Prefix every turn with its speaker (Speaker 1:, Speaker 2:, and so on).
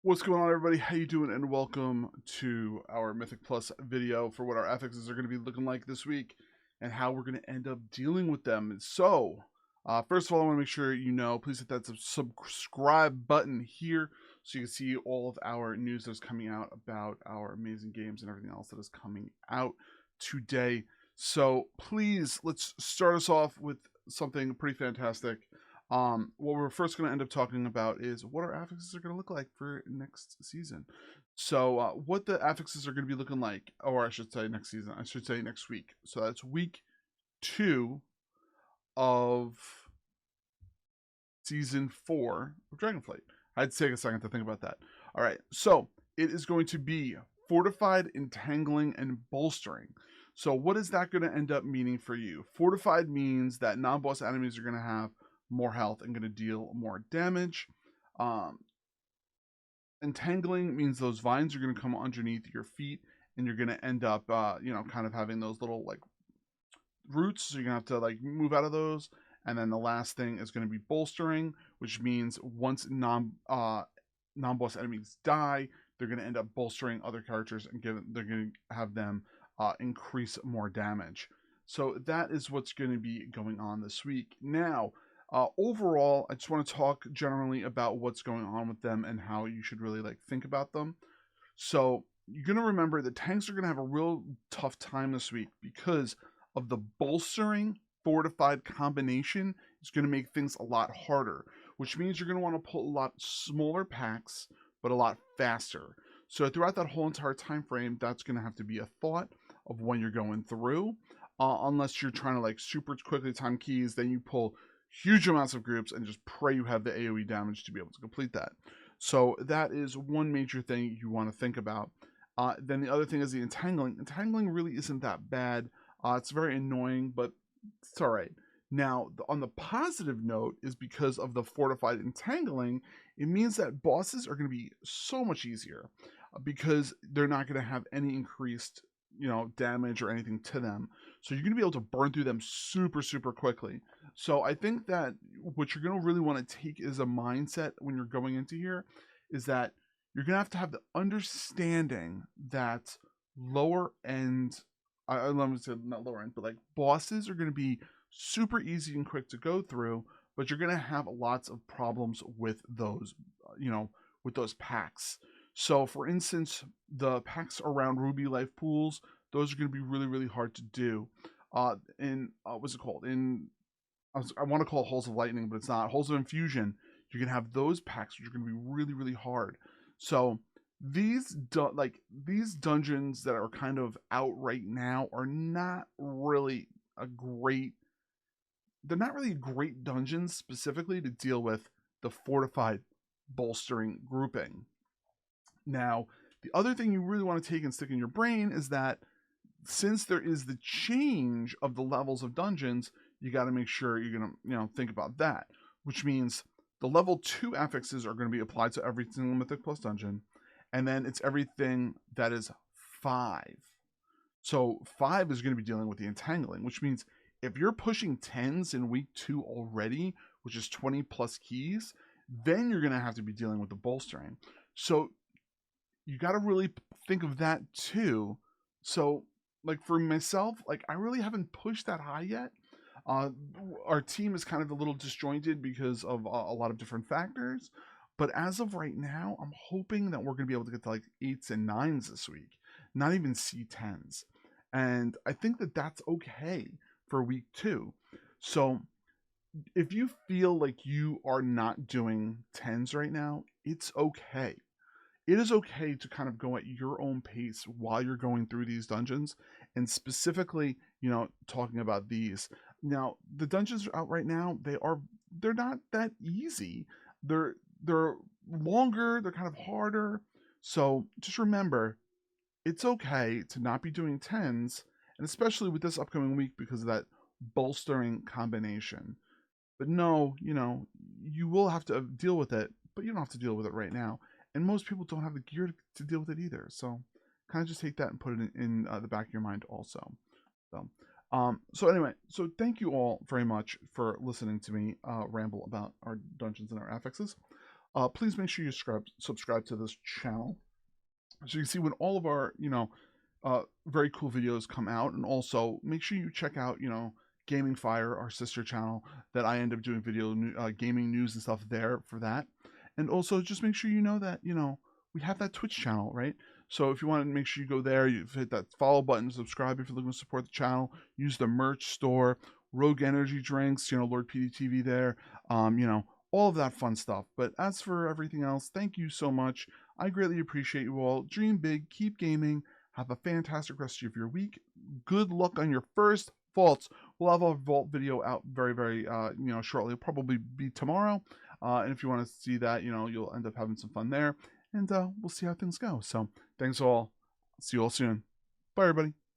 Speaker 1: What's going on, everybody? How you doing? And welcome to our Mythic Plus video for what our affixes are going to be looking like this week and how we're going to end up dealing with them. So, first of all, I want to make sure you know, please hit that subscribe button here so you can see all of our news that's coming out about our amazing games and everything else that is coming out today. So, please, let's start us off with something pretty fantastic. What we're first going to end up talking about is what our affixes are going to look like for next season. So, what the affixes are going to be looking like, or I should say next season, I should say next week. So that's week 2 of season 4 of Dragonflight. I'd take a second to think about that. All right, so it is going to be fortified, entangling, and bolstering. So what is that going to end up meaning for you? Fortified means that non-boss enemies are going to have more health and going to deal more damage. Entangling means those vines are going to come underneath your feet and you're going to end up, kind of having those little like roots. So you're going to have to like move out of those. And then the last thing is going to be bolstering, which means once non-boss enemies die, they're going to end up bolstering other characters and they're going to have them increase more damage. So that is what's going to be going on this week. Now, overall, I just want to talk generally about what's going on with them and how you should really like think about them. So you're going to remember that tanks are going to have a real tough time this week because of the bolstering fortified combination is going to make things a lot harder, which means you're going to want to pull a lot smaller packs, but a lot faster. So throughout that whole entire time frame, that's going to have to be a thought of when you're going through. Unless you're trying to like super quickly time keys, then you pull huge amounts of groups and just pray you have the AoE damage to be able to complete that. So that is one major thing you want to think about. Then the other thing is the entangling. Entangling really isn't that bad. It's very annoying, but it's all right. Now, on the positive note is because of the fortified entangling, it means that bosses are going to be so much easier because they're not going to have any increased, damage or anything to them. So you're going to be able to burn through them super, super quickly. So I think that what you're going to really want to take as a mindset when you're going into here is that you're going to have the understanding that lower end, I love to say not lower end, but like bosses are going to be super easy and quick to go through, but you're going to have lots of problems with those, with those packs. So for instance, the packs around Ruby Life Pools, those are going to be really, really hard to do. What's it called? I want to call it Halls of Lightning, but it's not. Halls of Infusion, you're going to have those packs, which are going to be really, really hard. So these dungeons that are kind of out right now are not really they're not really great dungeons specifically to deal with the fortified bolstering grouping. Now, the other thing you really want to take and stick in your brain is that since there is the change of the levels of dungeons, you got to make sure you're going to, think about that, which means the level 2 affixes are going to be applied to every single Mythic Plus dungeon, and then it's everything that is 5. So 5 is going to be dealing with the entangling, which means if you're pushing 10s in week 2 already, which is 20 plus keys, then you're going to have to be dealing with the bolstering. So you got to really think of that too. So like for myself, like I really haven't pushed that high yet. Our team is kind of a little disjointed because of a lot of different factors. But as of right now, I'm hoping that we're going to be able to get to like 8s and 9s this week, not even C10s. And I think that that's okay for week 2. So if you feel like you are not doing 10s right now, it's okay. It is okay to kind of go at your own pace while you're going through these dungeons, and specifically, talking about these. Now, the dungeons are out right now, they're not that easy. They're longer, they're kind of harder. So just remember, it's okay to not be doing 10s, and especially with this upcoming week because of that bolstering combination. But no, you will have to deal with it, but you don't have to deal with it right now. And most people don't have the gear to deal with it either. So kind of just take that and put it in the back of your mind also. So anyway, so thank you all very much for listening to me ramble about our dungeons and our affixes. please make sure you subscribe to this channel so you can see when all of our, very cool videos come out. And also make sure you check out, Gaming Fire, our sister channel, that I end up doing gaming news and stuff there for that. And also just make sure you know that, we have that Twitch channel, right? So if you want to make sure you go there, you hit that follow button, subscribe if you're looking to support the channel, use the merch store, Rogue Energy drinks, Lord PeteyTV there, all of that fun stuff. But as for everything else, thank you so much. I greatly appreciate you all. Dream big, keep gaming, have a fantastic rest of your week. Good luck on your first vaults. We'll have a vault video out very, very, shortly. It'll probably be tomorrow. And if you want to see that, you'll end up having some fun there. And we'll see how things go. So thanks all. See you all soon. Bye, everybody.